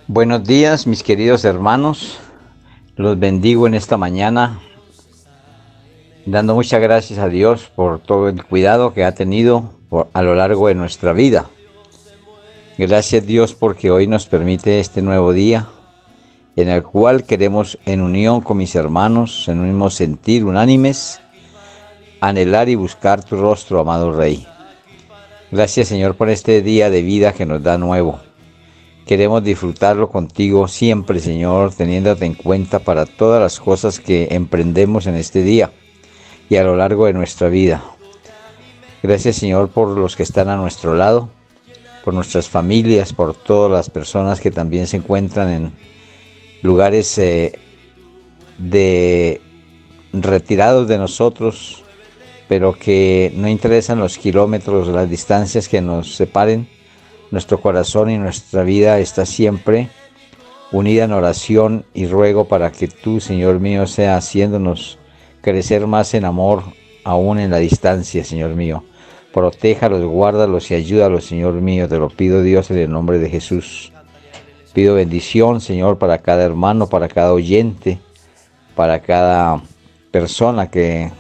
Buenos días, mis queridos hermanos. Los bendigo en esta mañana, dando muchas gracias a Dios por todo el cuidado que ha tenido a lo largo de nuestra vida. Gracias Dios porque hoy nos permite este nuevo día en el cual queremos, en unión con mis hermanos, en un mismo sentir, unánimes, anhelar y buscar tu rostro, amado Rey. Gracias Señor por este día de vida que nos da nuevo. Queremos disfrutarlo contigo siempre, Señor, teniéndote en cuenta para todas las cosas que emprendemos en este día y a lo largo de nuestra vida. Gracias, Señor, por los que están a nuestro lado, por nuestras familias, por todas las personas que también se encuentran en lugares de retirados de nosotros, pero que no interesan los kilómetros, las distancias que nos separen. Nuestro corazón y nuestra vida está siempre unida en oración y ruego para que tú, Señor mío, sea haciéndonos crecer más en amor, aún en la distancia, Señor mío. Protéjalos, guárdalos y ayúdalos, Señor mío. Te lo pido, Dios, en el nombre de Jesús. Pido bendición, Señor, para cada hermano, para cada oyente, para cada persona que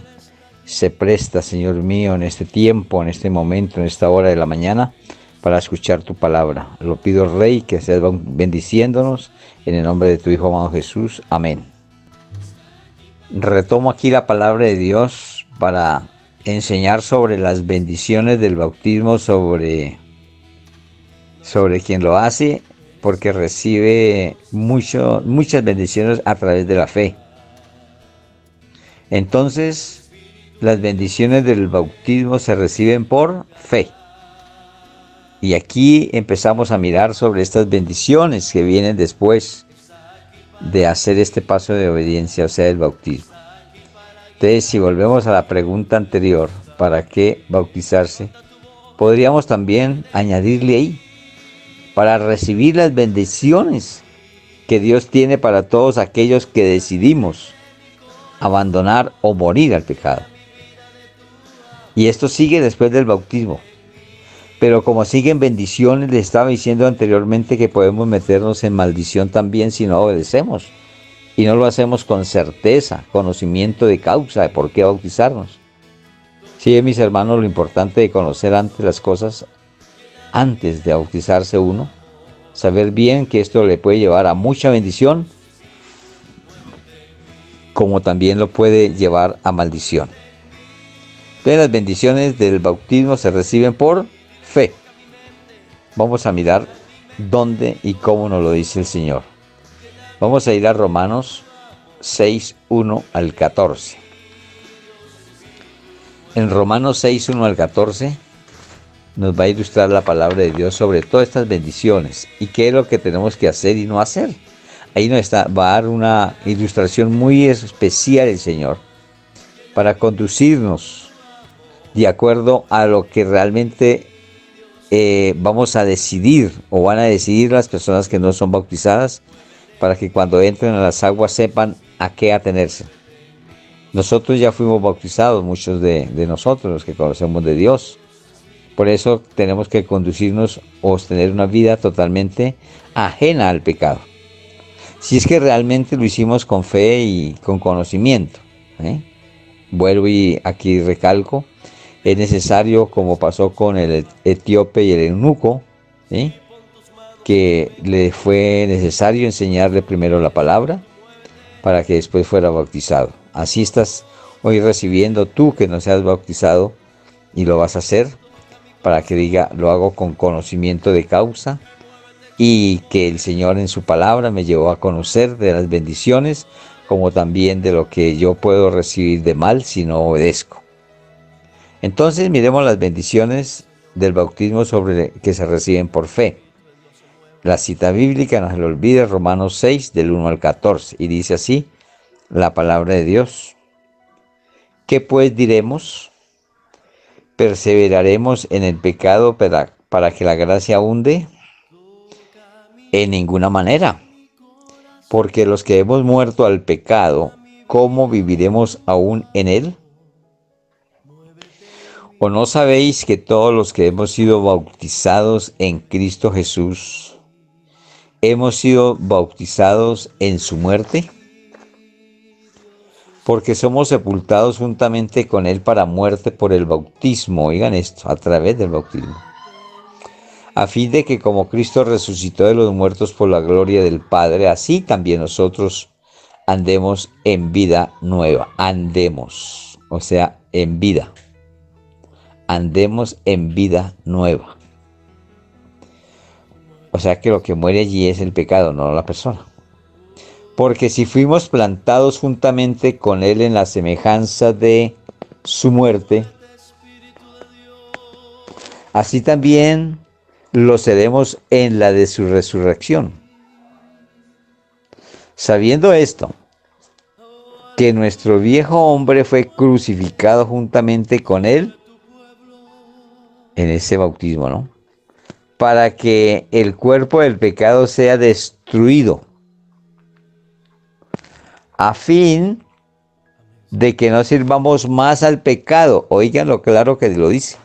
se presta, Señor mío, en este tiempo, en este momento, en esta hora de la mañana, para escuchar tu palabra. Lo pido, Rey, que seas bendiciéndonos en el nombre de tu Hijo amado Jesús. Amén. Retomo aquí la palabra de Dios para enseñar sobre las bendiciones del bautismo, sobre quien lo hace, porque recibe muchas bendiciones a través de la fe. Entonces, las bendiciones del bautismo se reciben por fe. Y aquí empezamos a mirar sobre estas bendiciones que vienen después de hacer este paso de obediencia, o sea, el bautismo. Entonces, si volvemos a la pregunta anterior, ¿para qué bautizarse? Podríamos también añadirle ahí, para recibir las bendiciones que Dios tiene para todos aquellos que decidimos abandonar o morir al pecado. Y esto sigue después del bautismo. Pero como siguen bendiciones, les estaba diciendo anteriormente que podemos meternos en maldición también si no obedecemos. Y no lo hacemos con certeza, conocimiento de causa, de por qué bautizarnos. Sí, mis hermanos, lo importante de conocer antes las cosas, antes de bautizarse uno, saber bien que esto le puede llevar a mucha bendición, como también lo puede llevar a maldición. Entonces, las bendiciones del bautismo se reciben por fe. Vamos a mirar dónde y cómo nos lo dice el Señor. Vamos a ir a Romanos 6, 1 al 14. En Romanos 6, 1 al 14 nos va a ilustrar la palabra de Dios sobre todas estas bendiciones y qué es lo que tenemos que hacer y no hacer. Ahí va a dar una ilustración muy especial el Señor para conducirnos de acuerdo a lo que realmente vamos a decidir o van a decidir las personas que no son bautizadas, para que cuando entren a las aguas sepan a qué atenerse. Nosotros ya fuimos bautizados, muchos de nosotros, los que conocemos de Dios. Por eso tenemos que conducirnos o tener una vida totalmente ajena al pecado. Si es que realmente lo hicimos con fe y con conocimiento. Vuelvo y aquí recalco, es necesario, como pasó con el etíope y el eunuco, que le fue necesario enseñarle primero la palabra para que después fuera bautizado. Así estás hoy recibiendo tú que no seas bautizado y lo vas a hacer para que diga, lo hago con conocimiento de causa y que el Señor en su palabra me llevó a conocer de las bendiciones como también de lo que yo puedo recibir de mal si no obedezco. Entonces miremos las bendiciones del bautismo que se reciben por fe. La cita bíblica no se le olvide, Romanos 6, del 1 al 14, y dice así la palabra de Dios. ¿Qué pues diremos? ¿Perseveraremos en el pecado para que la gracia abunde? En ninguna manera, porque los que hemos muerto al pecado, ¿cómo viviremos aún en él? ¿O no sabéis que todos los que hemos sido bautizados en Cristo Jesús, hemos sido bautizados en su muerte, porque somos sepultados juntamente con él para muerte por el bautismo. Oigan esto, a través del bautismo. A fin de que como Cristo resucitó de los muertos por la gloria del Padre, así también nosotros andemos en vida nueva. Andemos, o sea, en vida. Andemos en vida nueva. O sea que lo que muere allí es el pecado, no la persona. Porque si fuimos plantados juntamente con él en la semejanza de su muerte, así también lo seremos en la de su resurrección. Sabiendo esto, que nuestro viejo hombre fue crucificado juntamente con él en ese bautismo, ¿no? Para que el cuerpo del pecado sea destruido, a fin de que no sirvamos más al pecado. Oigan lo claro que lo dice.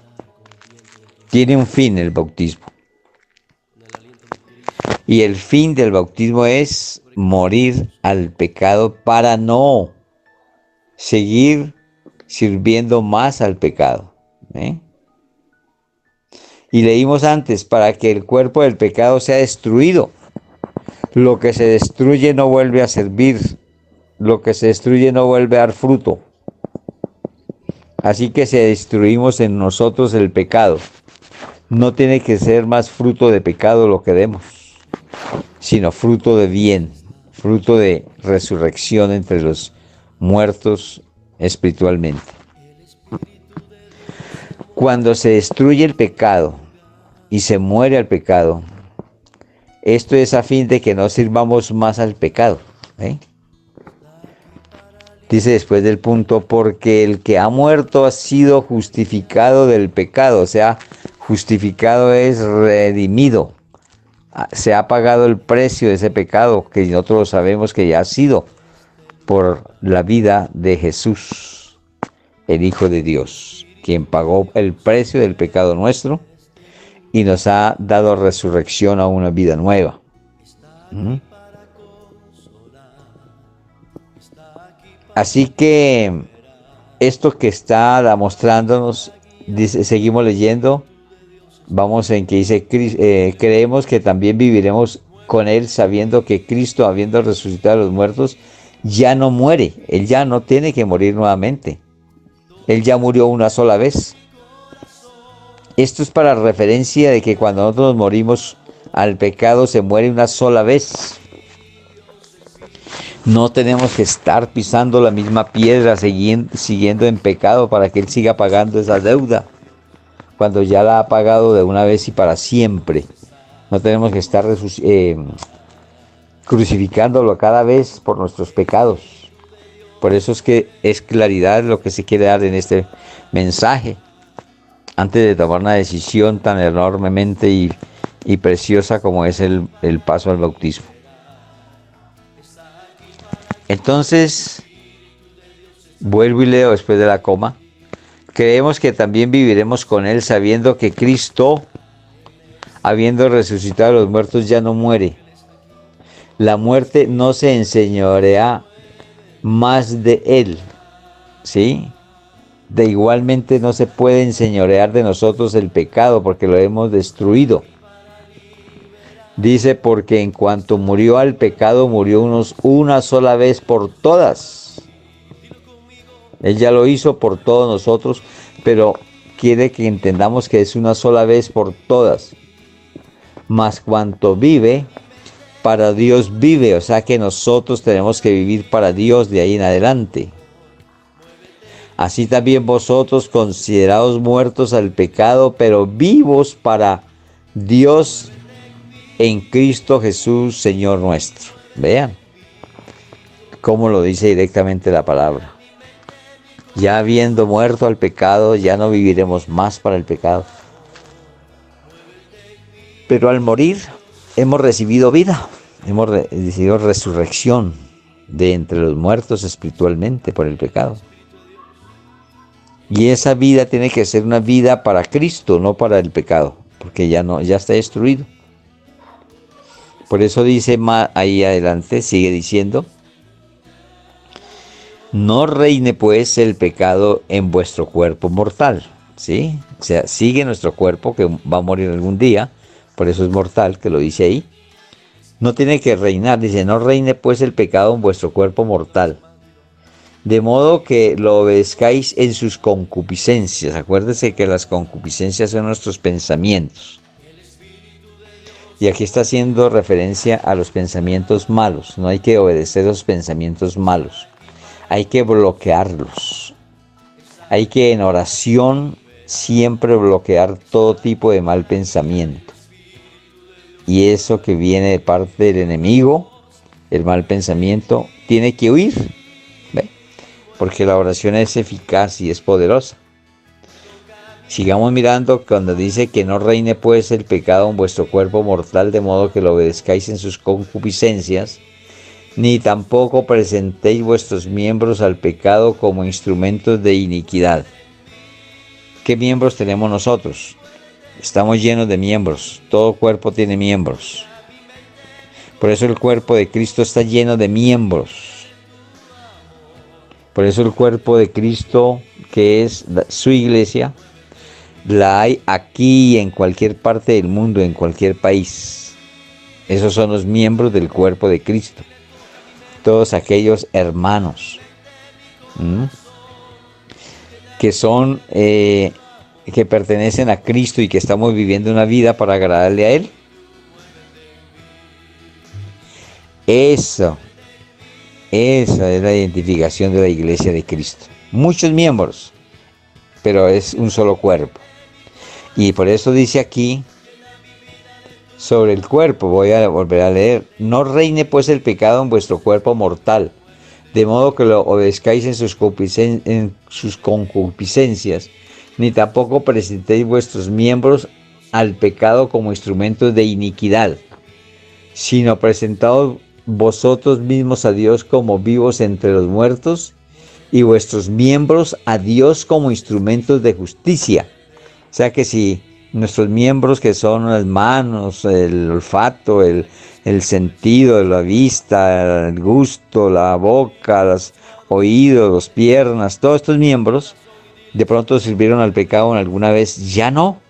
Tiene un fin el bautismo. Y el fin del bautismo es morir al pecado para no seguir sirviendo más al pecado. Y leímos antes, para que el cuerpo del pecado sea destruido. Lo que se destruye no vuelve a servir. Lo que se destruye no vuelve a dar fruto. Así que si destruimos en nosotros el pecado, no tiene que ser más fruto de pecado lo que demos, sino fruto de bien, fruto de resurrección entre los muertos espiritualmente. Cuando se destruye el pecado y se muere al pecado, esto es a fin de que no sirvamos más al pecado. Dice después del punto, porque el que ha muerto ha sido justificado del pecado, o sea, justificado es redimido. Se ha pagado el precio de ese pecado que nosotros sabemos que ya ha sido por la vida de Jesús, el Hijo de Dios, quien pagó el precio del pecado nuestro y nos ha dado resurrección a una vida nueva. Así que esto que está mostrándonos, dice, seguimos leyendo, vamos en que dice, creemos que también viviremos con él sabiendo que Cristo, habiendo resucitado a los muertos, ya no muere, él ya no tiene que morir nuevamente, él ya murió una sola vez. Esto es para referencia de que cuando nosotros morimos al pecado se muere una sola vez. No tenemos que estar pisando la misma piedra, siguiendo en pecado para que él siga pagando esa deuda, cuando ya la ha pagado de una vez y para siempre. No tenemos que estar crucificándolo cada vez por nuestros pecados. Por eso es que es claridad lo que se quiere dar en este mensaje, antes de tomar una decisión tan enormemente y preciosa como es el paso al bautismo. Entonces, vuelvo y leo después de la coma. Creemos que también viviremos con él sabiendo que Cristo, habiendo resucitado a los muertos, ya no muere. La muerte no se enseñorea más de él, ¿sí? De igualmente no se puede enseñorear de nosotros el pecado porque lo hemos destruido. Dice, porque en cuanto murió al pecado, murió una sola vez por todas. Él ya lo hizo por todos nosotros, pero quiere que entendamos que es una sola vez por todas. Mas cuanto vive, para Dios vive. O sea que nosotros tenemos que vivir para Dios de ahí en adelante. Así también vosotros, considerados muertos al pecado, pero vivos para Dios en Cristo Jesús, Señor nuestro. Vean cómo lo dice directamente la palabra. Ya habiendo muerto al pecado, ya no viviremos más para el pecado. Pero al morir, hemos recibido vida, hemos recibido resurrección de entre los muertos espiritualmente por el pecado. Y esa vida tiene que ser una vida para Cristo, no para el pecado, porque ya está destruido. Por eso dice más ahí adelante, sigue diciendo, no reine pues el pecado en vuestro cuerpo mortal, ¿sí? O sea, sigue nuestro cuerpo que va a morir algún día, por eso es mortal, que lo dice ahí. No tiene que reinar, dice, no reine pues el pecado en vuestro cuerpo mortal, de modo que lo obedezcáis en sus concupiscencias. Acuérdese que las concupiscencias son nuestros pensamientos. Y aquí está haciendo referencia a los pensamientos malos. No hay que obedecer los pensamientos malos. Hay que bloquearlos. Hay que en oración siempre bloquear todo tipo de mal pensamiento. Y eso que viene de parte del enemigo, el mal pensamiento, tiene que huir. ¿Ve? Porque la oración es eficaz y es poderosa. Sigamos mirando cuando dice que no reine pues el pecado en vuestro cuerpo mortal, de modo que lo obedezcáis en sus concupiscencias, ni tampoco presentéis vuestros miembros al pecado como instrumentos de iniquidad. ¿Qué miembros tenemos nosotros? Estamos llenos de miembros, todo cuerpo tiene miembros. Por eso el cuerpo de Cristo está lleno de miembros. Por eso el cuerpo de Cristo, que es su iglesia, la hay aquí y en cualquier parte del mundo, en cualquier país. Esos son los miembros del cuerpo de Cristo. Todos aquellos hermanos que son, que pertenecen a Cristo y que estamos viviendo una vida para agradarle a Él. Esa es la identificación de la iglesia de Cristo. Muchos miembros, pero es un solo cuerpo. Y por eso dice aquí, sobre el cuerpo, voy a volver a leer, no reine pues el pecado en vuestro cuerpo mortal, de modo que lo obedezcáis en sus concupiscencias, ni tampoco presentéis vuestros miembros al pecado como instrumentos de iniquidad, sino presentaos vosotros mismos a Dios como vivos entre los muertos, y vuestros miembros a Dios como instrumentos de justicia. O sea que si nuestros miembros, que son las manos, el olfato, el sentido, la vista, el gusto, la boca, los oídos, las piernas, todos estos miembros de pronto sirvieron al pecado en alguna vez, ya no,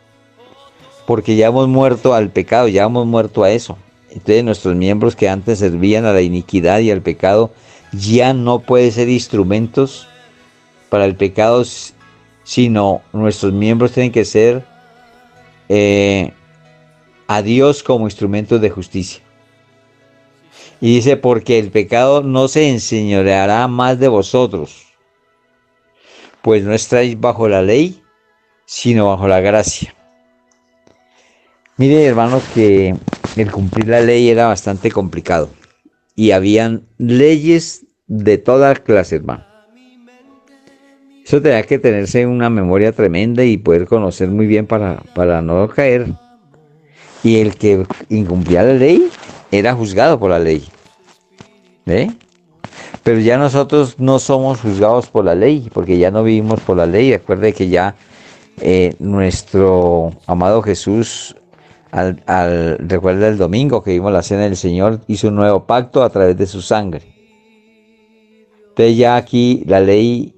porque ya hemos muerto al pecado, ya hemos muerto a eso. Entonces nuestros miembros que antes servían a la iniquidad y al pecado ya no pueden ser instrumentos para el pecado, sino nuestros miembros tienen que ser a Dios como instrumentos de justicia. Y dice, porque el pecado no se enseñoreará más de vosotros, pues no estáis bajo la ley, sino bajo la gracia. Miren, hermanos, que el cumplir la ley era bastante complicado. Y habían leyes de toda clase, hermano. Eso tenía que tenerse una memoria tremenda y poder conocer muy bien para no caer. Y el que incumplía la ley era juzgado por la ley. ¿Eh? Pero ya nosotros no somos juzgados por la ley, porque ya no vivimos por la ley. Recuerde que ya nuestro amado Jesús, recuerda el domingo que vimos la cena del Señor, hizo un nuevo pacto a través de su sangre. Entonces ya aquí la ley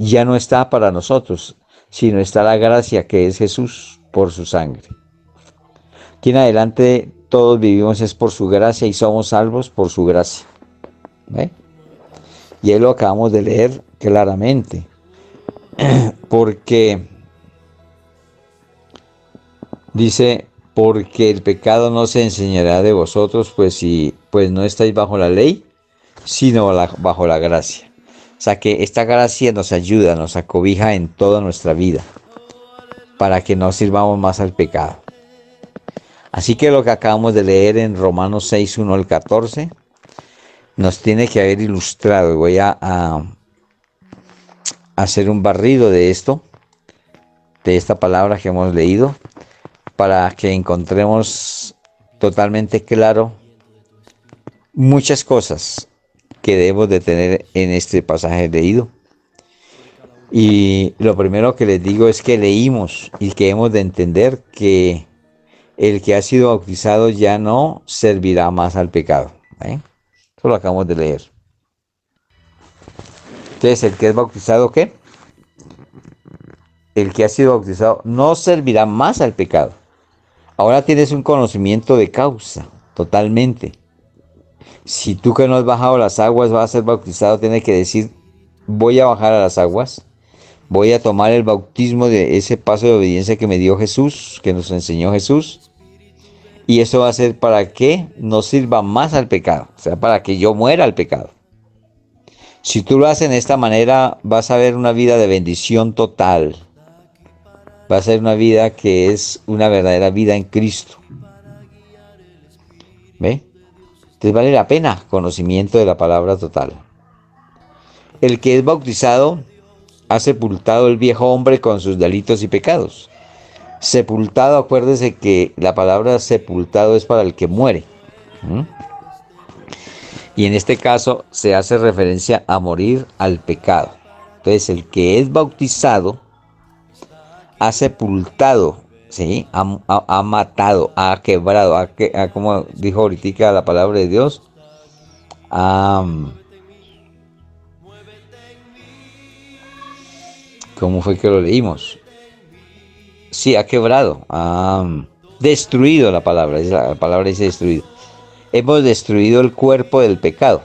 ya no está para nosotros, sino está la gracia que es Jesús por su sangre. Aquí en adelante todos vivimos es por su gracia y somos salvos por su gracia. ¿Ve? Y ahí lo acabamos de leer claramente. Porque dice, porque el pecado no se enseñará de vosotros, pues no estáis bajo la ley, sino bajo la gracia. O sea que esta gracia nos ayuda, nos acobija en toda nuestra vida, para que no sirvamos más al pecado. Así que lo que acabamos de leer en Romanos 6, 1 al 14, nos tiene que haber ilustrado. Voy a hacer un barrido de esto, de esta palabra que hemos leído, para que encontremos totalmente claro muchas cosas que debemos de tener en este pasaje leído. Y lo primero que les digo es que leímos y que hemos de entender que el que ha sido bautizado ya no servirá más al pecado. Eso lo acabamos de leer. Entonces, el que es bautizado, ¿qué? El que ha sido bautizado no servirá más al pecado. Ahora tienes un conocimiento de causa, totalmente. Si tú que no has bajado las aguas vas a ser bautizado, tienes que decir, voy a bajar a las aguas, voy a tomar el bautismo de ese paso de obediencia que me dio Jesús, que nos enseñó Jesús. Y eso va a ser para que no sirva más al pecado, o sea, para que yo muera al pecado. Si tú lo haces de esta manera, vas a ver una vida de bendición total. Va a ser una vida que es una verdadera vida en Cristo. ¿Ve? Entonces vale la pena conocimiento de la palabra total. El que es bautizado ha sepultado el viejo hombre con sus delitos y pecados. Sepultado, acuérdese que la palabra sepultado es para el que muere. Y en este caso se hace referencia a morir al pecado. Entonces el que es bautizado ha sepultado, ¿sí? Ha matado, ha quebrado, como dijo ahorita la palabra de Dios, ¿cómo fue que lo leímos? Sí, ha quebrado, ha destruido la palabra dice destruido. Hemos destruido el cuerpo del pecado.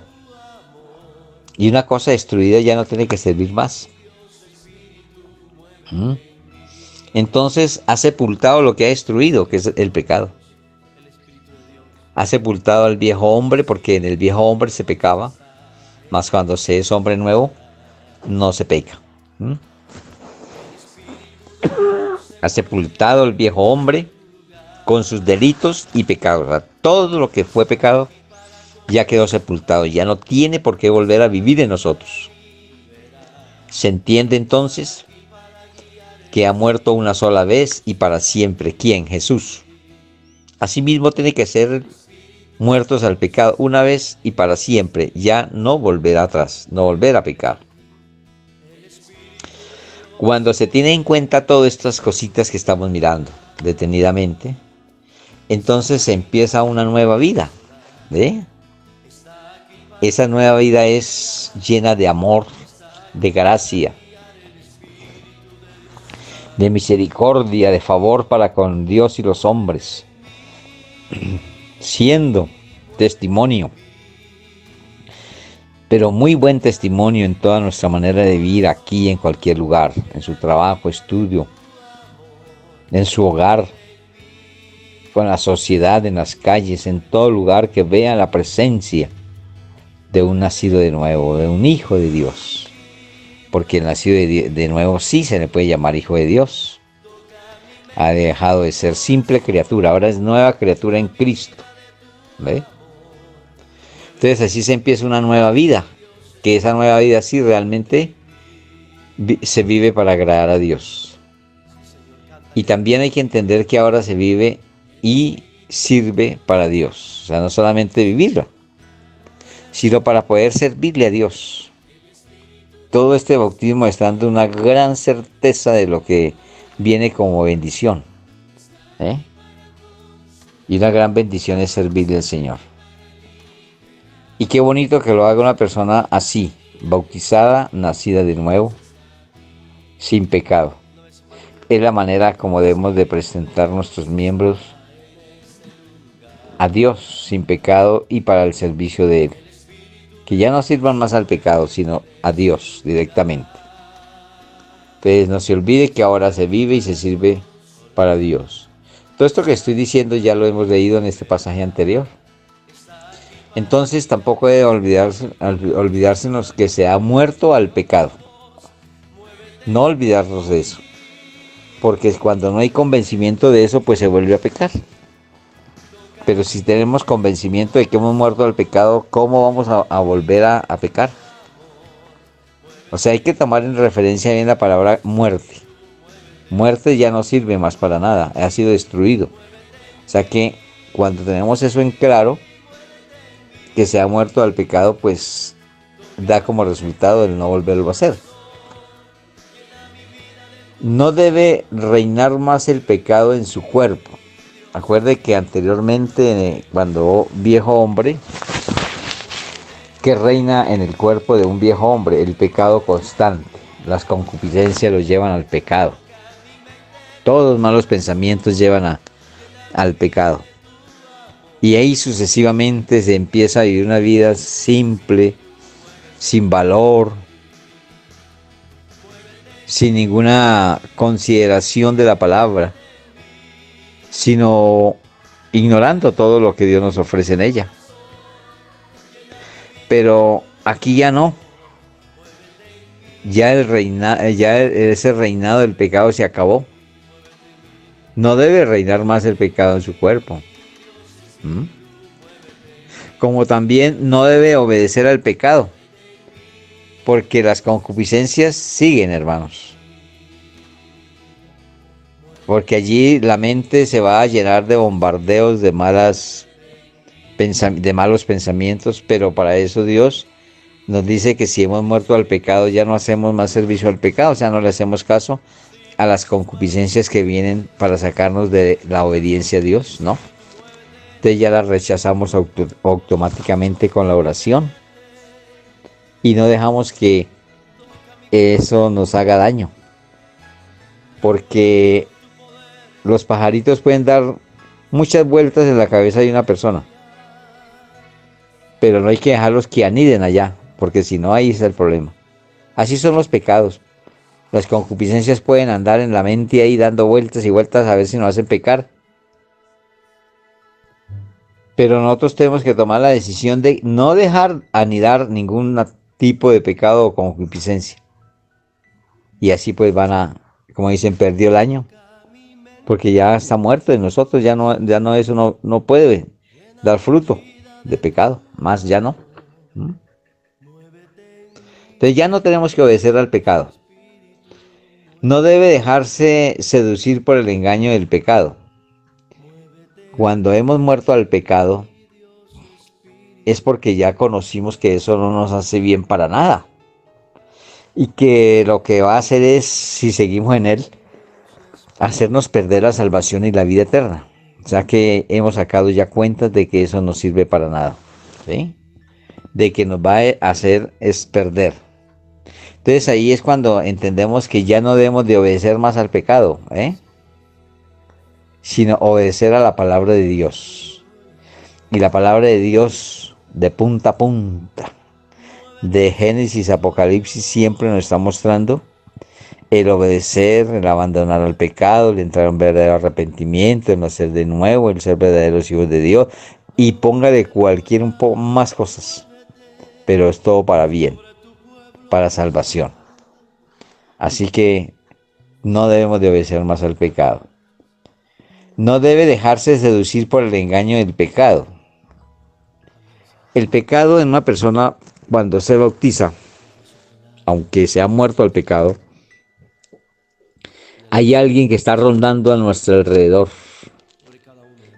Y una cosa destruida ya no tiene que servir más. Entonces ha sepultado lo que ha destruido, que es el pecado. Ha sepultado al viejo hombre, porque en el viejo hombre se pecaba, mas cuando se es hombre nuevo, no se peca. Ha sepultado al viejo hombre con sus delitos y pecados. O sea, todo lo que fue pecado ya quedó sepultado, ya no tiene por qué volver a vivir en nosotros. Se entiende entonces que ha muerto una sola vez y para siempre. ¿Quién? Jesús. Asimismo tiene que ser muertos al pecado una vez y para siempre, ya no volver atrás, no volver a pecar. Cuando se tiene en cuenta todas estas cositas que estamos mirando detenidamente, entonces se empieza una nueva vida. Esa nueva vida es llena de amor, de gracia, de misericordia, de favor para con Dios y los hombres, siendo testimonio, pero muy buen testimonio en toda nuestra manera de vivir aquí, en cualquier lugar, en su trabajo, estudio, en su hogar, con la sociedad, en las calles, en todo lugar que vean la presencia de un nacido de nuevo, de un hijo de Dios. Porque el nacido de nuevo sí se le puede llamar hijo de Dios. Ha dejado de ser simple criatura, ahora es nueva criatura en Cristo. ¿Ve? Entonces así se empieza una nueva vida, que esa nueva vida sí realmente se vive para agradar a Dios. Y también hay que entender que ahora se vive y sirve para Dios. O sea, no solamente vivirla, sino para poder servirle a Dios. Todo este bautismo está dando una gran certeza de lo que viene como bendición. Y una gran bendición es servirle al Señor. Y qué bonito que lo haga una persona así, bautizada, nacida de nuevo, sin pecado. Es la manera como debemos de presentar nuestros miembros a Dios sin pecado y para el servicio de Él. Que ya no sirvan más al pecado, sino a Dios directamente. Entonces no se olvide que ahora se vive y se sirve para Dios. Todo esto que estoy diciendo ya lo hemos leído en este pasaje anterior. Entonces tampoco debe olvidársenos que se ha muerto al pecado. No olvidarnos de eso. Porque cuando no hay convencimiento de eso, pues se vuelve a pecar. Pero si tenemos convencimiento de que hemos muerto al pecado, ¿cómo vamos a volver a pecar? O sea, hay que tomar en referencia bien la palabra muerte. Muerte ya no sirve más para nada, ha sido destruido. O sea que cuando tenemos eso en claro, que se ha muerto al pecado, pues da como resultado el no volverlo a hacer. No debe reinar más el pecado en su cuerpo. Acuerde que anteriormente, cuando viejo hombre, que reina en el cuerpo de un viejo hombre, el pecado constante. Las concupiscencias los llevan al pecado. Todos los malos pensamientos llevan al pecado. Y ahí sucesivamente se empieza a vivir una vida simple, sin valor, sin ninguna consideración de la palabra, sino ignorando todo lo que Dios nos ofrece en ella. Pero aquí ya no. Ya ese reinado del pecado se acabó. No debe reinar más el pecado en su cuerpo. Como también no debe obedecer al pecado, porque las concupiscencias siguen, hermanos. Porque allí la mente se va a llenar de bombardeos de malos pensamientos, pero para eso Dios nos dice que si hemos muerto al pecado ya no hacemos más servicio al pecado, o sea, no le hacemos caso a las concupiscencias que vienen para sacarnos de la obediencia a Dios, ¿no? Entonces ya las rechazamos automáticamente con la oración y no dejamos que eso nos haga daño, porque los pajaritos pueden dar muchas vueltas en la cabeza de una persona, pero no hay que dejarlos que aniden allá, porque si no, ahí está el problema. Así son los pecados. Las concupiscencias pueden andar en la mente ahí dando vueltas y vueltas a ver si nos hacen pecar. Pero nosotros tenemos que tomar la decisión de no dejar anidar ningún tipo de pecado o concupiscencia. Y así pues van a, como dicen, perdió el año. Porque ya está muerto en nosotros, ya no eso no puede dar fruto de pecado, más ya no. Entonces ya no tenemos que obedecer al pecado. No debe dejarse seducir por el engaño del pecado. Cuando hemos muerto al pecado, es porque ya conocimos que eso no nos hace bien para nada. Y que lo que va a hacer es, si seguimos en él, hacernos perder la salvación y la vida eterna. O sea que hemos sacado ya cuentas de que eso no sirve para nada, ¿sí? De que nos va a hacer es perder. Entonces ahí es cuando entendemos que ya no debemos de obedecer más al pecado, sino obedecer a la palabra de Dios. Y la palabra de Dios de punta a punta, de Génesis a Apocalipsis, siempre nos está mostrando el obedecer, el abandonar al pecado, el entrar en un verdadero arrepentimiento, el nacer de nuevo, el ser verdaderos hijos de Dios. Y póngale cualquier un poco más cosas, pero es todo para bien, para salvación. Así que no debemos de obedecer más al pecado. No debe dejarse seducir por el engaño del pecado. El pecado en una persona, cuando se bautiza, aunque se ha muerto al pecado, hay alguien que está rondando a nuestro alrededor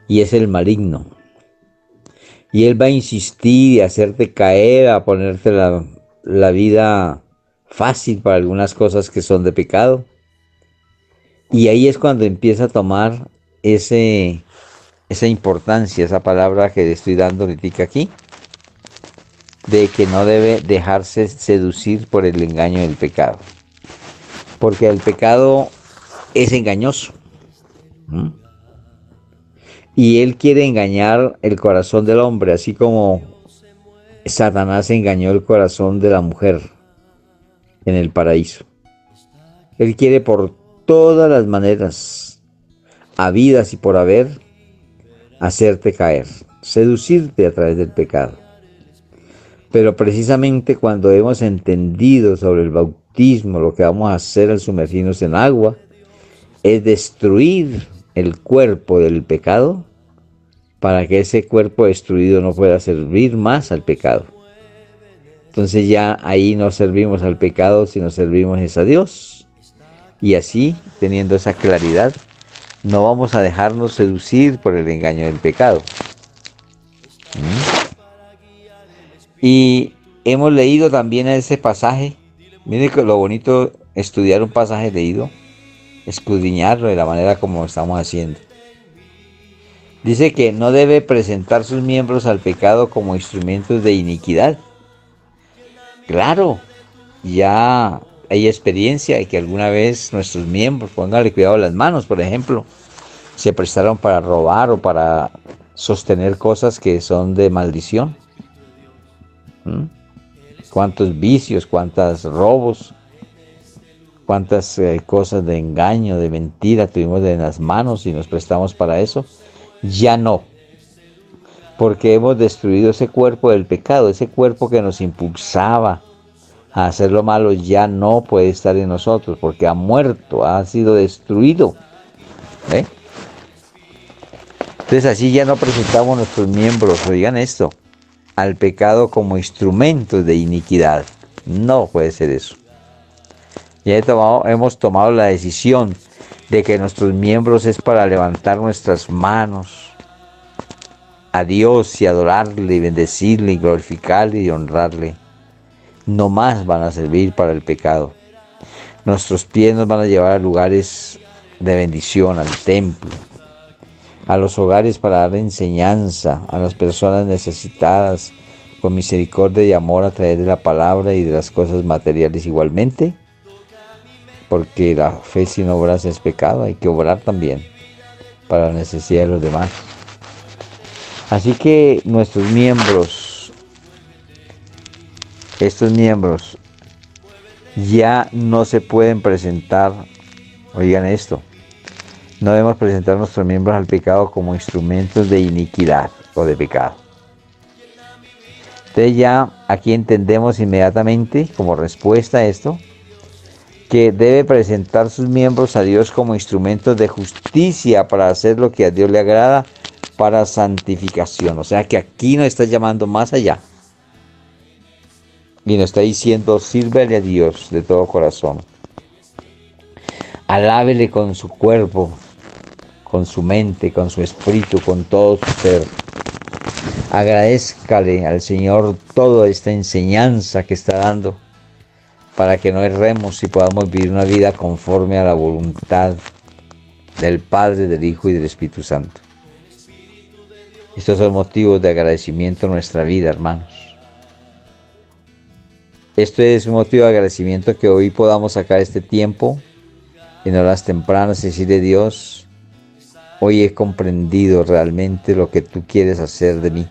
y es el maligno. Y él va a insistir y hacerte caer, a ponerte la vida fácil para algunas cosas que son de pecado. Y ahí es cuando empieza a tomar esa importancia, esa palabra que le estoy dando ahorita aquí, de que no debe dejarse seducir por el engaño del pecado. Porque el pecado es engañoso. Y él quiere engañar el corazón del hombre, así como Satanás engañó el corazón de la mujer en el paraíso. Él quiere por todas las maneras, habidas y por haber, hacerte caer, seducirte a través del pecado. Pero precisamente cuando hemos entendido sobre el bautismo, lo que vamos a hacer al sumergirnos en agua, es destruir el cuerpo del pecado para que ese cuerpo destruido no pueda servir más al pecado. Entonces ya ahí no servimos al pecado, sino servimos a Dios. Y así, teniendo esa claridad, no vamos a dejarnos seducir por el engaño del pecado. Y hemos leído también ese pasaje. Miren que lo bonito estudiar un pasaje leído, escudriñarlo de la manera como estamos haciendo. Dice que no debe presentar sus miembros al pecado como instrumentos de iniquidad. Claro, ya hay experiencia de que alguna vez nuestros miembros, póngale cuidado a las manos, por ejemplo, se prestaron para robar o para sostener cosas que son de maldición. ¿Mm? Cuántos vicios, cuántos robos, cuántas cosas de engaño, de mentira tuvimos en las manos y nos prestamos para eso. Ya no, porque hemos destruido ese cuerpo del pecado, ese cuerpo que nos impulsaba a hacer lo malo ya no puede estar en nosotros porque ha muerto, ha sido destruido. ¿Eh? Entonces así ya no presentamos nuestros miembros, oigan esto, al pecado como instrumentos de iniquidad. No puede ser eso. Ya hemos tomado la decisión de que nuestros miembros es para levantar nuestras manos a Dios y adorarle y bendecirle y glorificarle y honrarle. No más van a servir para el pecado. Nuestros pies nos van a llevar a lugares de bendición, al templo, a los hogares para dar enseñanza a las personas necesitadas, con misericordia y amor a través de la palabra y de las cosas materiales igualmente, porque la fe sin obras es pecado, hay que obrar también para la necesidad de los demás. Así que nuestros miembros, estos miembros, ya no se pueden presentar, oigan esto, no debemos presentar nuestros miembros al pecado como instrumentos de iniquidad o de pecado. Entonces ya aquí entendemos inmediatamente, como respuesta a esto, que debe presentar sus miembros a Dios como instrumentos de justicia para hacer lo que a Dios le agrada, para santificación. O sea que aquí nos está llamando más allá. Y nos está diciendo, sírvele a Dios de todo corazón. Alábele con su cuerpo, con su mente, con su espíritu, con todo su ser. Agradézcale al Señor toda esta enseñanza que está dando para que no erremos y podamos vivir una vida conforme a la voluntad del Padre, del Hijo y del Espíritu Santo. Estos son motivos de agradecimiento en nuestra vida, hermanos. Esto es un motivo de agradecimiento que hoy podamos sacar este tiempo en horas tempranas y decirle: Dios, hoy he comprendido realmente lo que tú quieres hacer de mí.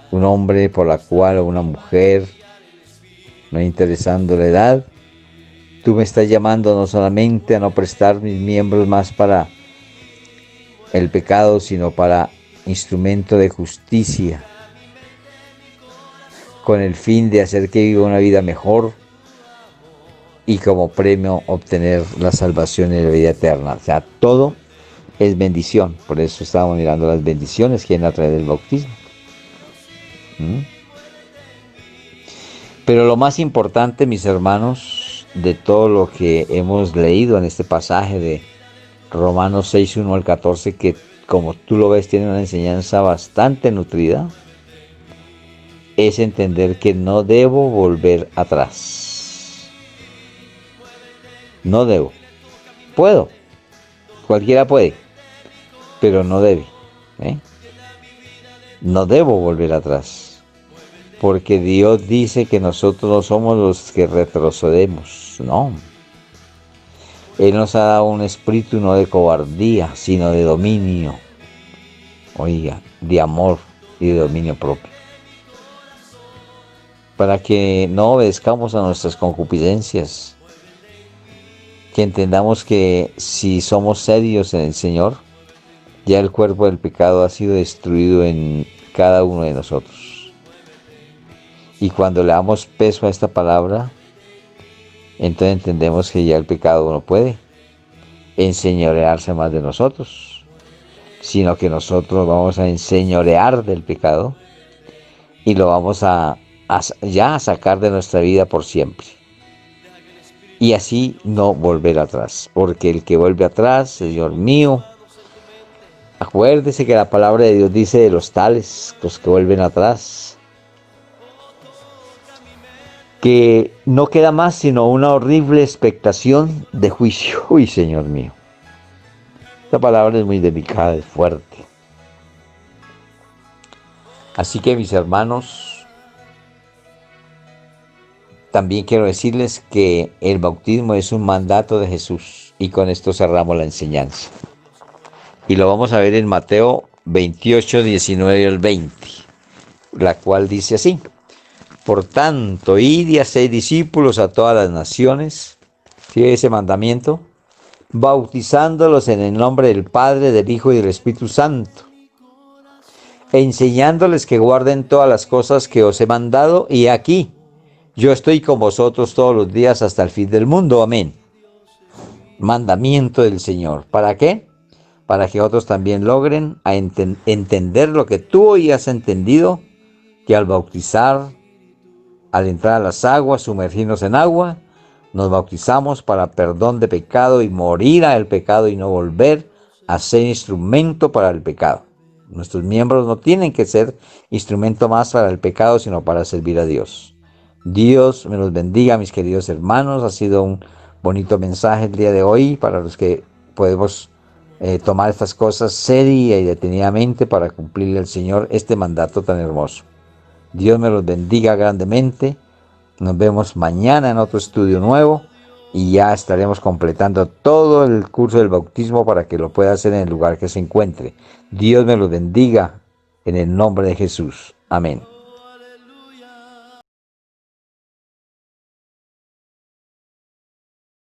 Un hombre por la cual o una mujer, no interesando la edad, tú me estás llamando no solamente a no prestar mis miembros más para el pecado, sino para instrumento de justicia, con el fin de hacer que viva una vida mejor y como premio obtener la salvación y la vida eterna. O sea, todo es bendición. Por eso estamos mirando las bendiciones que hay a través del bautismo. Pero lo más importante, mis hermanos, de todo lo que hemos leído en este pasaje de Romanos 6, 1 al 14, que como tú lo ves tiene una enseñanza bastante nutrida, es entender que no debo volver atrás. No debo. Puedo. Cualquiera puede. Pero no debe. No debo volver atrás. Porque Dios dice que nosotros no somos los que retrocedemos. No. Él nos ha dado un espíritu no de cobardía, sino de dominio. Oiga, de amor y de dominio propio. Para que no obedezcamos a nuestras concupiscencias. Que entendamos que si somos serios en el Señor, ya el cuerpo del pecado ha sido destruido en cada uno de nosotros. Y cuando le damos peso a esta palabra, entonces entendemos que ya el pecado no puede enseñorearse más de nosotros, sino que nosotros vamos a enseñorear del pecado y lo vamos a sacar de nuestra vida por siempre. Y así no volver atrás, porque el que vuelve atrás, Señor mío, acuérdese que la palabra de Dios dice de los tales, los que vuelven atrás, que no queda más sino una horrible expectación de juicio. Uy, Señor mío. Esta palabra es muy delicada, es fuerte. Así que mis hermanos, también quiero decirles que el bautismo es un mandato de Jesús y con esto cerramos la enseñanza. Y lo vamos a ver en Mateo 28, 19 al 20, la cual dice así: Por tanto, id y haced discípulos a todas las naciones, ¿sigue ese mandamiento? Bautizándolos en el nombre del Padre, del Hijo y del Espíritu Santo, enseñándoles que guarden todas las cosas que os he mandado, y aquí, yo estoy con vosotros todos los días hasta el fin del mundo. Amén. Mandamiento del Señor. ¿Para qué? Para que otros también logren entender lo que tú hoy has entendido, que al bautizar, al entrar a las aguas, sumergirnos en agua, nos bautizamos para perdón de pecado y morir al pecado y no volver a ser instrumento para el pecado. Nuestros miembros no tienen que ser instrumento más para el pecado, sino para servir a Dios. Dios me los bendiga, mis queridos hermanos. Ha sido un bonito mensaje el día de hoy para los que podemos tomar estas cosas seria y detenidamente para cumplirle al Señor este mandato tan hermoso. Dios me los bendiga grandemente. Nos vemos mañana en otro estudio nuevo y ya estaremos completando todo el curso del bautismo para que lo pueda hacer en el lugar que se encuentre. Dios me los bendiga en el nombre de Jesús. Amén.